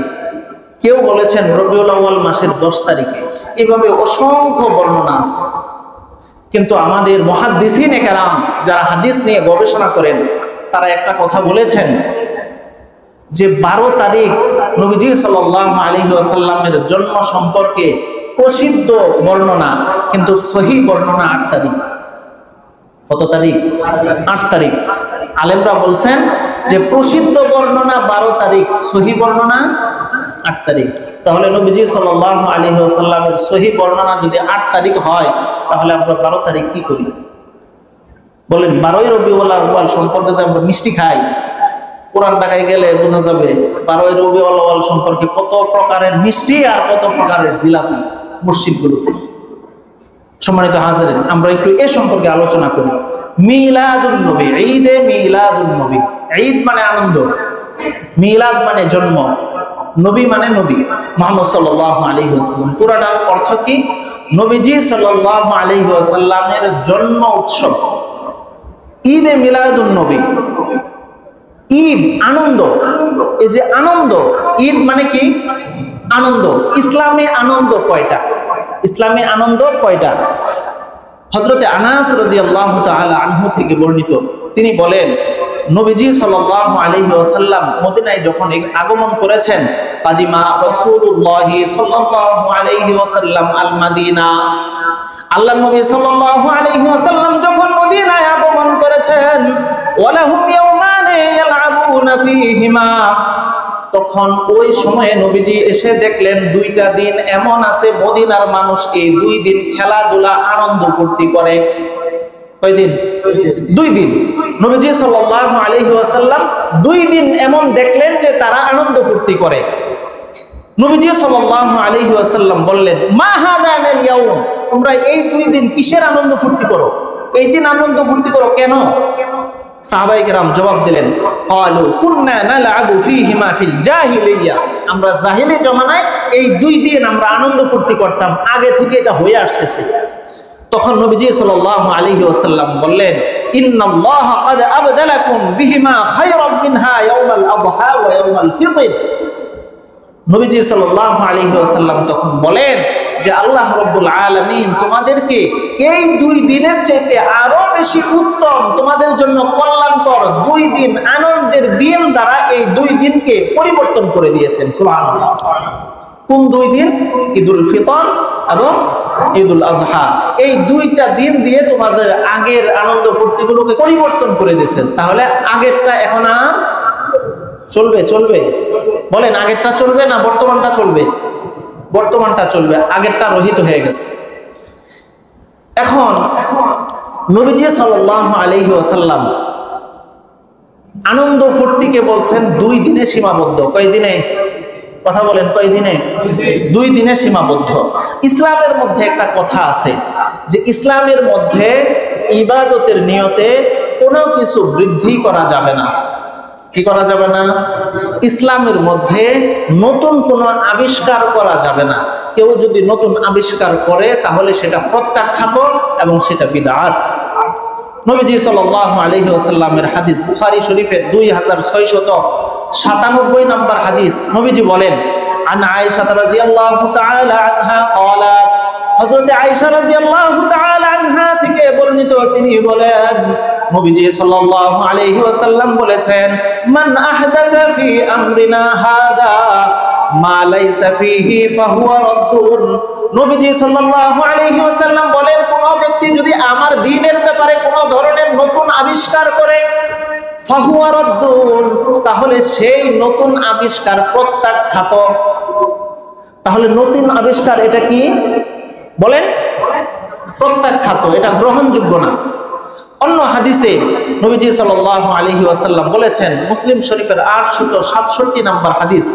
[SPEAKER 1] কেউ বলেছেন রবিউল আউয়াল মাসের 10 তারিখে। এইভাবে অসংখ্য বর্ণনা আছে। কিন্তু আমাদের মুহাদ্দিসিনে কেরাম যারা হাদিস নিয়ে গবেষণা করেন, তারা একটা কথা বলেছেন যে 12 তারিখ নবীজি সাল্লাল্লাহু আলাইহি ওয়াসাল্লামের জন্ম সম্পর্কে প্রসিদ্ধ বর্ণনা, কিন্তু সহিহ বর্ণনা 8 তারিখ। কত তারিখ? 8 তারিখ। আলেমরা বলছেন যে প্রসিদ্ধ বর্ণনা 12 তারিখ, সহিহ বর্ণনা 8 তারিখ। তাহলে নবীজি সাল্লাল্লাহু আলাইহি ওয়াসাল্লামের সহিহ বর্ণনা যদি 8 তারিখ হয়, তাহলে আমরা 12 তারিখ কি করি বলেন? 12ই রবিউল আউয়াল সম্পর্কে যে আমরা মিষ্টি খাই, পুরান ঢাকায় গেলে বোঝা যাবে 12ই রবিউল আউয়াল সম্পর্কে কত প্রকারের মিষ্টি আর কত প্রকারের জিলাপি মসজিদগুলোতে। সম্মানিত হাজিরিন, আমরা একটু এ সম্পর্কে আলোচনা করি। মিলাদুন নবী, ঈদে মিলাদুন নবী। ঈদ মানে আনন্দ, মিলাদ মানে জন্ম, নবী মানে নবী মুহাম্মদ সাল্লাল্লাহু আলাইহি ওয়াসাল্লাম। পুরাটার অর্থ কি? নবীজি সাল্লাল্লাহু আলাইহি ওয়াসাল্লামের জন্ম উৎসব। ঈদে মিলাদুন নবী, ঈদ আনন্দ। এই যে আনন্দ, ঈদ মানে কি? আনন্দ। ইসলামে আনন্দ কয়টা? ইসলামে আনন্দ কয়টা? হযরতে আনাস রাদিয়াল্লাহু তাআলা আনহু থেকে বর্ণিত, তিনি বলেন নবীজি সাল্লাল্লাহু আলাইহি ওয়াসাল্লাম মদিনায় যখন আগমন করেছেন, কাদিমা রাসূলুল্লাহ সাল্লাল্লাহু আলাইহি ওয়াসাল্লাম আল মাদিনা, আল্লাহ নবী সাল্লাল্লাহু আলাইহি ওয়াসাল্লাম যখন মদিনায় আগমন করেছেন, ওয়ালাহুম ইয়াওমানে ইয়ালআবুনা ফীহিমা, তখন ওই সময়ে নবীজি এসে দেখলেন দুইটা দিন এমন আছে মদিনার মানুষ এই দুই দিন খেলাধুলা আনন্দ ফুর্তি করে। কয়দিন? দুই দিন। নবীজি সাল্লাল্লাহু আলাইহি ওয়াসাল্লাম দুই দিন এমন দেখলেন যে তারা আনন্দ ফুর্তি করে। নবীজি সাল্লাল্লাহু আলাইহি ওয়াসাল্লাম বললেন, মা হাদানাল ইয়াউম, তোমরা এই দুই দিন কিসের আনন্দ ফুর্তি করো? এই দিন আনন্দ ফুর্তি করো কেন? সাহাবায়ে কেরাম জবাব দিলেন, ক্বালু কুননা নালআবু ফীহিমা ফিল জাহিলিয়া, আমরা জাহিলি জামানায় এই দুই দিন আমরা আনন্দ ফুর্তি করতাম, আগে থেকে এটা হয়ে আসতেছে। তখন নবীজি সাল্লাল্লাহু আলাইহি ওয়াসাল্লাম বললেন, ইন্নাল্লাহা ক্বাদ আবদালাকুম বিহিমা খায়রাম মিনহা ইয়াউমাল আযহা ওয়া ইয়াউমাল ফিতর। নবীজি সাল্লাল্লাহু আলাইহি ওয়াসাল্লাম তখন বলেন যে আল্লাহ রাব্বুল আলামিন তোমাদেরকে এই দুই দিনের চাইতে আরো বেশি উত্তম, তোমাদের জন্য কল্যাণকর দুই দিন আনন্দের দিন দ্বারা এই দুই দিনকে পরিবর্তন করে দিয়েছেন। সুবহানাল্লাহ। কোন দুই দিন? ঈদুল ফিতর এবং ঈদুল আযহা। এই দুইটা দিন দিয়ে তোমাদের আগের আনন্দ ফুর্তিগুলোকে পরিবর্তন করে দিয়েছেন। তাহলে আগেরটা এখন আর চলবে? বলেন, আগেরটা চলবে না বর্তমানটা চলবে? বর্তমানটা চলবে, আগেরটা রহিত হয়ে গেছে। এখন নবীজি সাল্লাল্লাহু আলাইহি ওয়াসাল্লাম আনন্দ ফুর্তিকে বলছেন দুই দিনে সীমাবদ্ধ। কয় দিনে? কথা বলেন, কয় দিনে? দুই দিনে সীমাবদ্ধ। ইসলামের মধ্যে একটা কথা আছে যে ইসলামের মধ্যে ইবাদতের নিয়তে কোনো কিছু বৃদ্ধি করা যাবে না। কি করা যাবে না? ইসলামের মধ্যে নতুন কোনো আবিষ্কার করা যাবে না। কেউ যদি নতুন আবিষ্কার করে তাহলে সেটা প্রত্যাখ্যাত এবং সেটা বিদআত। নবীজি সাল্লাল্লাহু আলাইহি ওয়াসাল্লামের হাদিস বুখারী শরীফের 2697 নম্বর হাদিস, নবীজি বলেন, আন আয়েশা রাদিয়াল্লাহু তাআলা আনহা ক্বালাত, হযরত আয়েশা রাদিয়াল্লাহু তাআলা আনহা থেকে বর্ণিত, তিনি বলেন নবীজি সাল্লাল্লাহু আলাইহি ওয়াসাল্লাম বলেছেন, মান আহদাথা ফি আমরিনা হাদা মা লাইসা ফিহি ফাহুয়া রাদ্দুন। নবীজি সাল্লাল্লাহু আলাইহি ওয়াসাল্লাম বলেন, কোন ব্যক্তি যদি আমার দ্বীনের ব্যাপারে কোন ধরনের নতুন আবিষ্কার করে, ফাহুয়া রাদ্দুন, তাহলে সেই নতুন আবিষ্কার প্রত্যাখ্যাত। তাহলে নতুন আবিষ্কার এটা কি? বলেন, প্রত্যাখ্যাত, এটা গ্রহণযোগ্য না। অন্য হাদিসে নবীজি সাল্লাল্লাহু আলাইহি ওয়াসাল্লাম বলেছেন, মুসলিম শরীফের 867 নম্বর হাদিস,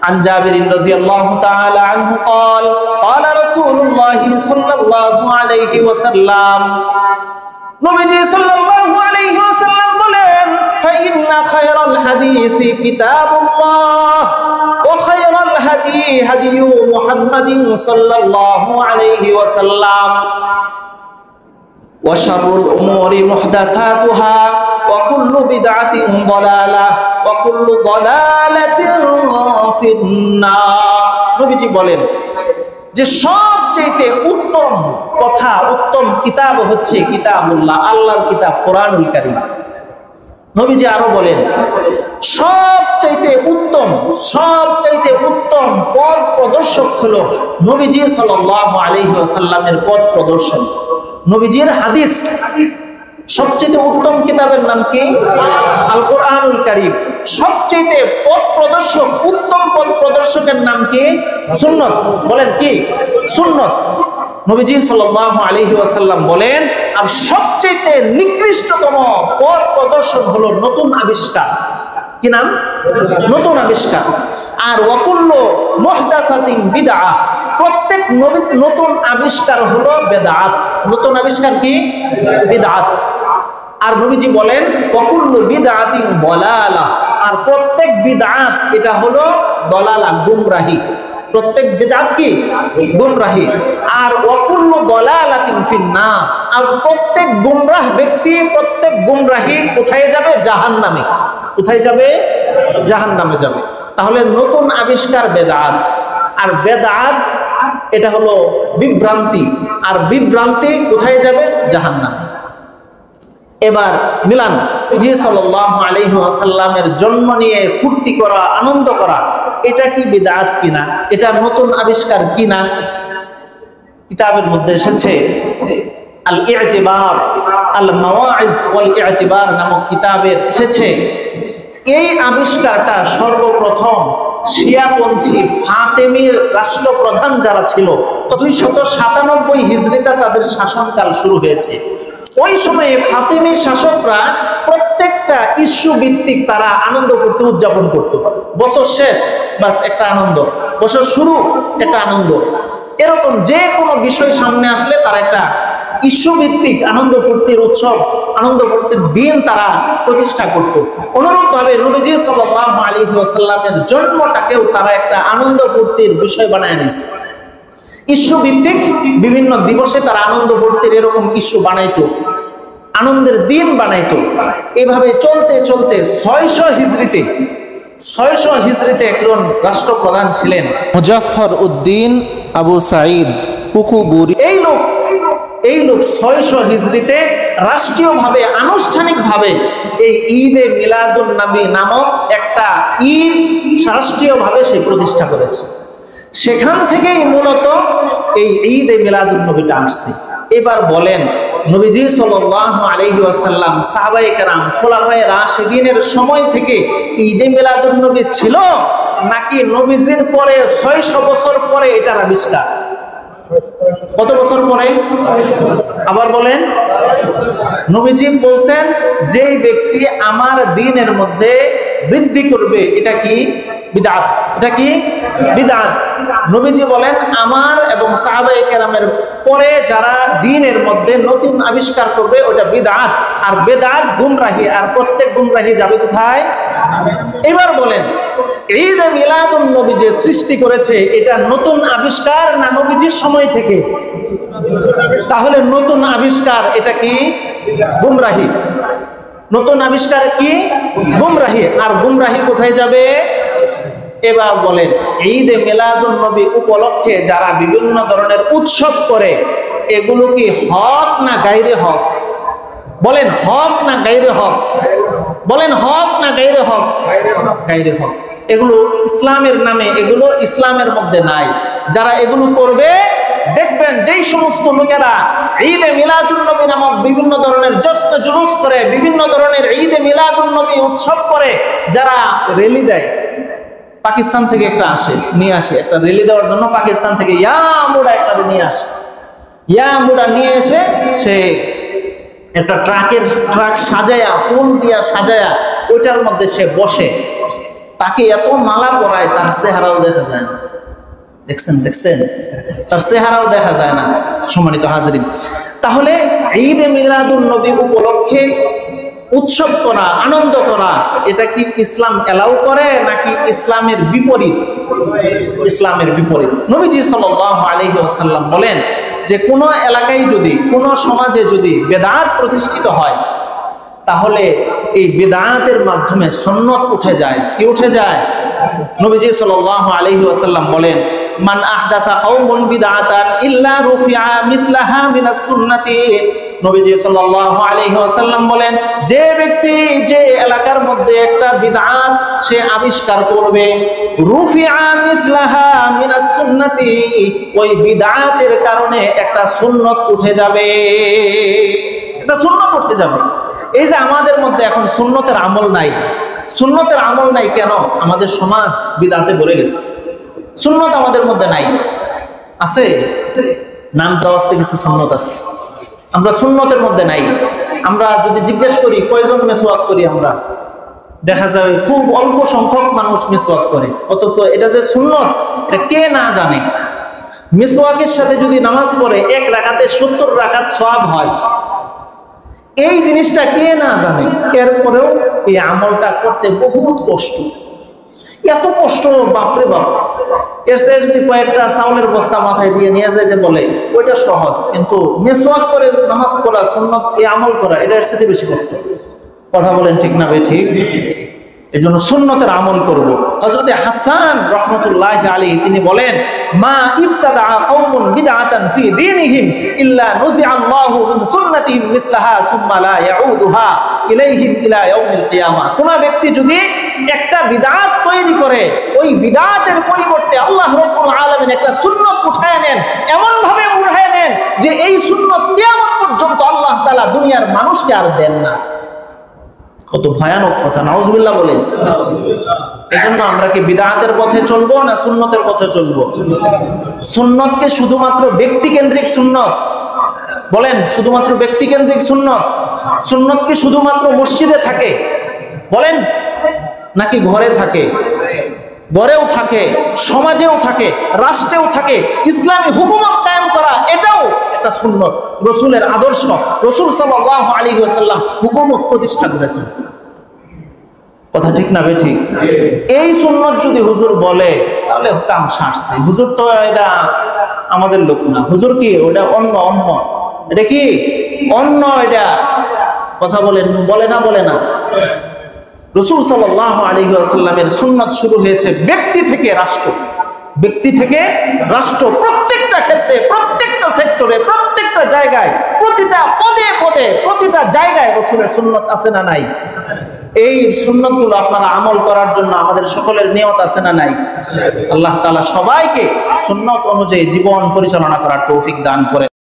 [SPEAKER 1] عن جابر رضي الله تعالى عنه قال قال رسول الله صلى الله عليه وسلم, নবীজি সাল্লাল্লাহু আলাইহি ওয়াসাল্লাম বলেন, فإن خير الحديث كتاب الله وخير الهدي هدي محمد صلى الله عليه وسلم وشر الأمور محدثاتها وكل بدعة ضلالة وكل ضلالة في النار। নবীজি বলেন যে সবচেয়ে উত্তম কথা, উত্তম কিতাব হচ্ছে কিতাবুল্লাহ, আল্লাহর কিতাব কোরআনুল কারীম। নবীজি আরো বলেন, সবচেয়ে উত্তম পথ প্রদর্শক হলো নবীজি সাল্লাল্লাহু আলাইহি ওয়াসাল্লামের পথ প্রদর্শন, নবীজির হাদিস। সবচেয়ে উত্তম কিতাবের নাম কি? আল কোরআনুল কারীম। সবচেয়ে পথ প্রদর্শক, উত্তম পথ প্রদর্শকের নাম কি? সুন্নাত। বলেন কি? সুন্নাত। নবীজি সাল্লাল্লাহু আলাইহি ওয়াসাল্লাম বলেন, আর সবচেয়ে নিকৃষ্টতম পথ প্রদর্শন হলো নতুন আবিষ্কার। কি নাম? নতুন আবিষ্কার। আর ওয়াকুল্লু মুহদাসাতিন বিদআহ, প্রত্যেক নতুন আবিষ্কার হলো বিদআত। নতুন আবিষ্কার কি? বিদআত। আর নবীজি বলেন, ওয়াকুল্লু বিদআতিন দালালাহ, আর প্রত্যেক বিদআত এটা হলো দালালা, গুমরাহি। প্রত্যেক বিদআত কি? গুমরাহি। আর ওয়াকুল্লু দালালাতিন ফিন্নার, আর প্রত্যেক গুমরাহ ব্যক্তি, প্রত্যেক গুমরাহি কোথায় যাবে? জাহান্নামে। কোথায় যাবে? জাহান্নামে যাবে। তাহলে নতুন আবিষ্কার বেদাত, আর বেদাত এটা হলো বিভ্রান্তি, আর বিভ্রান্তি কোথায় যাবে? জাহান্নামে। এবার মিলান, নবী সাল্লাল্লাহু আলাইহি ওয়াসাল্লামের জন্ম নিয়ে ফুর্তি করা, আনন্দ করা, এটা কি বিদআত কিনা? এটা নতুন আবিষ্কার কিনা? কিতাবের মধ্যে এসেছে আল ইতিবার আল মাওয়াইজ ওয়াল ইতিবার নামক কিতাবের এসেছে এই আবিষ্কারটা সর্বপ্রথম শিয়াপন্থী ফাতেমির রাষ্ট্রপ্রধান যারা ছিল 297 হিজরিতে তাদের শাসনকাল শুরু হয়েছে। ওই সময়ে ফাতেমি শাসকরা প্রত্যেকটা ইস্যু ভিত্তিক তারা আনন্দ ফুর্তি উদযাপন করত। বছর শেষ বাস একটা আনন্দ, বছর শুরু একটা আনন্দ, এরকম যে কোনো বিষয় সামনে আসলে তারা একটা ইস্যু ভিত্তিক আনন্দ ফুর্তির উৎসব, আনন্দ ফুর্তির দিন তারা প্রতিষ্ঠা করত। অনুরূপভাবে নবীজি সাল্লাল্লাহু আলাইহি ওয়াসাল্লামের জন্মটাকেও তারা একটা আনন্দ ফুর্তির বিষয় বানায় নিয়েছে। ইস্যু ভিত্তিক বিভিন্ন দিবসে তারা আনন্দ ফুর্তির এরকম ইস্যু বানাইতো, আনন্দের দিন বানাইতো। এভাবে চলতে চলতে 600 হিজরিতে একজন রাষ্ট্রপ্রধান ছিলেন মুজাফফর উদ্দিন আবু সাঈদ কুকুবুরি। এই লোক 600 হিজরিতে রাষ্ট্রীয়ভাবে আনুষ্ঠানিকভাবে এই ঈদে মিলাদুন নবী নামক একটা ঈদ রাষ্ট্রীয়ভাবে সে প্রতিষ্ঠা করেছে। সেখান থেকেই মূলত এই ঈদে মিলাদুন নবীটা আসছে। এবার বলেন, নবীজি সাল্লাল্লাহু আলাইহি ওয়াসাল্লাম, সাহাবায়ে কেরাম, খোলাফায়ে রাশিদিনের সময় থেকে ঈদে মিলাদুন নবী ছিল, নাকি নবীজির পরে 600 বছর পরে এটার আবিষ্কার? কত বছর পরে? আবার বলেন। নবীজি বলছেন, যে ব্যক্তি আমার দ্বীনের মধ্যে বৃদ্ধি করবে এটা কি বিদআত, এটা কি বিদআত। নবীজি বলেন, আমার এবং সাহাবায়ে কেরামের পরে যারা দ্বীনের মধ্যে নতুন আবিষ্কার করবে ওটা বিদআত, আর বিদআত গুমরাহি, আর প্রত্যেক গুমরাহি যাবে কোথায়? এবার বলেন, ঈদ মিলাদুন নবী যে সৃষ্টি করেছে এটা নতুন আবিষ্কার না নবীজির সময় থেকে? তাহলে নতুন আবিষ্কার এটা কি গুমরাহি, নতুন আবিষ্কার কি গুমরাহি, আর গুমরাহি কোথায় যাবে? এবার বলেন, ঈদে মিলাদুন নবী উপলক্ষে যারা বিভিন্ন ধরনের উৎসব করে এগুলো কি হক না গায়রে হক? বলেন হক না গায়রে হক? বলেন হক না গায়রে হক? গায়রে হক। এগুলো ইসলামের নামে, এগুলো ইসলামের মধ্যে নাই। যারা এগুলো করবে দেখবেন যেই সমস্ত লোকেরা ঈদে মিলাদুন নবী নামক বিভিন্ন ধরনের জশ্ন জুলুস করে, বিভিন্ন ধরনের ঈদে মিলাদুন নবী উৎসব করে, যারা র্যালি দেয়, পাকিস্তান থেকে একটা নিয়ে আসে একটা র্যালি দেওয়ার জন্য, পাকিস্তান থেকে ইয়ামুড়া একটা নিয়ে আসে, ইয়ামুড়া নিয়ে এসে সে একটা ট্রাক সাজায়া, ফুল দিয়া সাজায়া ওইটার মধ্যে সে বসে, তাকে এত মালা পরায় তার চেহারাও দেখা যায় না। দেখছেন তার চেহারাও দেখা যায় না। সম্মানিত হাজরিন, তাহলে ঈদে মিলাদুন নবী উপলক্ষে উৎসব করা, আনন্দ করা, এটা কি ইসলাম এলাউ করে নাকি ইসলামের বিপরীত? ইসলামের বিপরীত। নবীজি সাল্লাল্লাহু আলাইহি ওয়াসাল্লাম বলেন যে কোনো এলাকায় যদি, কোনো সমাজে যদি বেদাত প্রতিষ্ঠিত হয়, তাহলে এই বেদাতের মাধ্যমে সুন্নত উঠে যায়। কি উঠে যায়? নবীজি সাল্লাল্লাহু আলাইহি ওয়াসাল্লাম বলেন, মান আহদাসা কওমুন বিদআতান ইল্লা রুফিআ মিসলাহা মিনাস সুন্নতি। নবীজি সাল্লাল্লাহু আলাইহি ওয়াসাল্লাম বলেন, যে ব্যক্তি যে এলাকার মধ্যে একটা বিদআত সে আবিষ্কার করবে, রুফিআ মিসলাহা মিনাস সুন্নতি, ওই বিদআতের কারণে একটা সুন্নত উঠে যাবে, একটা সুন্নত উঠে যাবে। এই যে আমাদের মধ্যে এখন সুন্নতের আমল নাই, সুন্নতের আমল নাই কেন? আমাদের সমাজ বিদআতে ভরে গেছে, সুন্নত আমাদের মধ্যে নাই। আছে নাম দেওয়াতে কিছু সুন্নত আছে, আমরা সুন্নতের মধ্যে নাই। আমরা যদি জিজ্ঞেস করি কয়জন মিসওয়াক করি, আমরা দেখা যায় খুব অল্প সংখ্যক মানুষ মিসওয়াক করে, অথচ এটা যে সুন্নত এটা কে না জানে। মিসওয়াকের সাথে যদি নামাজ পড়ে 1 রাকাতে 70 রাকাত সওয়াব হয়, এই জিনিসটা কে না জানে। এরপরেও এই আমলটা করতে বহুত কষ্ট, এত কষ্ট, বাপরে বাপ। এর সাথে যদি কয়েকটা চাউলের বস্তা মাথায় দিয়ে নিয়ে যেতে বলে ওইটা সহজ, কিন্তু মিসওয়াক করে নামাজ পড়া, সুন্নত এই আমল করা, এটা এর সাথে বেশি কষ্ট। কথা বলেন ঠিক না ভাই? ঠিক। এজন্য সুন্নতের আমল করব। হযরত হাসান রাহমাতুল্লাহি আলাইহি তিনি বলেন, মা ইবতাদা কওমুন বিদআতান ফি দীনিহিম ইল্লা নুজিআ আল্লাহু মিন সুন্নাতিহিম মিসলাহা সুম্মা লা ইয়াউদুহা ইলাইহিম ইলা ইয়াউমিল কিয়ামা। কোন ব্যক্তি যদি একটা বিদআত তৈরি করে, ওই বিদআতের পরিবর্তে আল্লাহ রাব্বুল আলামিন একটা সুন্নাত উঠায় নেন, এমন ভাবে উঠায় নেন যে এই সুন্নাত কিয়ামত পর্যন্ত আল্লাহ তাআলা দুনিয়ার মানুষকে আর দেন না। কত ভয়ানক কথা, নাউজুবিল্লাহ বলেন। এজন্য আমরা কি বিদআতের পথে চলবো না সুন্নতের পথে চলবো? সুন্নতকে শুধুমাত্র ব্যক্তি কেন্দ্রিক সুন্নত বলেন, শুধুমাত্র ব্যক্তি কেন্দ্রিক সুন্নত? সুন্নত কি শুধুমাত্র মসজিদে থাকে বলেন, নাকি ঘরে থাকে? ঘরেও থাকে, সমাজেও থাকে, রাষ্ট্রেও থাকে। ইসলামী হুকুমত কায়েম করা এটাও একটা সুন্নত, রাসূলের আদর্শ। রাসূল সাল্লাল্লাহু আলাইহি ওয়াসাল্লাম হুকুমত প্রতিষ্ঠা করেছেন। কথা ঠিক না বে ঠিক? এই সুন্নত যদি হুজুর বলে তাহলে কাম সারছে। হুজুর তো এটা আমাদের লোক না, হুজুর কি ওটা অন্য অন্য, এটা কি অন্য, এটা কথা বলেন, বলে না বলে না? রাসূল সাল্লাল্লাহু আলাইহি ওয়াসাল্লামের সুন্নাত শুরু হয়েছে ব্যক্তি থেকে রাষ্ট্র, ব্যক্তি থেকে রাষ্ট্র। প্রত্যেকটা ক্ষেত্রে, প্রত্যেকটা সেক্টরে, প্রত্যেকটা জায়গায়, প্রতিটা পদে পদে, প্রতিটা জায়গায় রাসূলের সুন্নাত আছে না নাই? এই সুন্নাতগুলো আপনারা আমল করার জন্য আমাদের সকলের নিয়ত আছে না নাই? আল্লাহ তাআলা সবাইকে সুন্নাত অনুযায়ী জীবন পরিচালনা করার তৌফিক দান করেন।